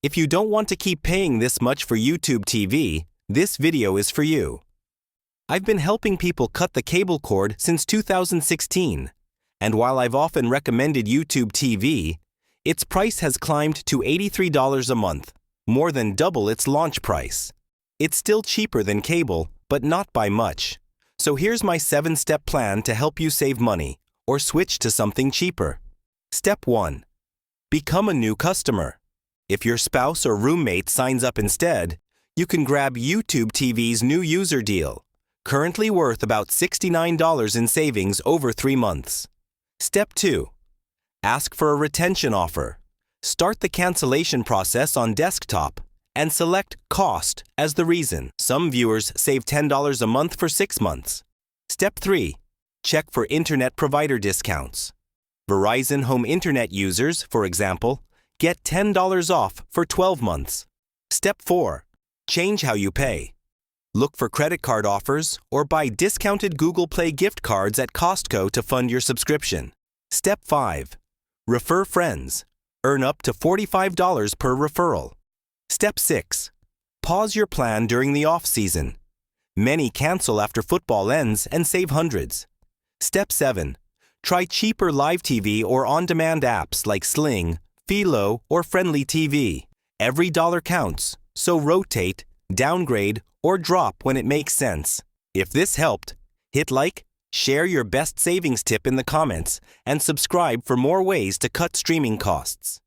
If you don't want to keep paying this much for YouTube TV, this video is for you. I've been helping people cut the cable cord since 2016, and while I've often recommended YouTube TV, its price has climbed to $83 a month, more than double its launch price. It's still cheaper than cable, but not by much. So here's my 7-step plan to help you save money or switch to something cheaper. Step 1. Become a new customer. If your spouse or roommate signs up instead, you can grab YouTube TV's new user deal, currently worth about $69 in savings over 3 months. Step 2. Ask for a retention offer. Start the cancellation process on desktop and select cost as the reason. Some viewers save $10 a month for 6 months. Step 3. Check for internet provider discounts. Verizon Home Internet users, for example, get $10 off for 12 months. Step 4. Change how you pay. Look for credit card offers or buy discounted Google Play gift cards at Costco to fund your subscription. Step 5. Refer friends. Earn up to $45 per referral. Step 6. Pause your plan during the off-season. Many cancel after football ends and save hundreds. Step 7. Try cheaper live TV or on-demand apps like Sling, Philo, or Friendly TV. Every dollar counts, so rotate, downgrade, or drop when it makes sense. If this helped, hit like, share your best savings tip in the comments, and subscribe for more ways to cut streaming costs.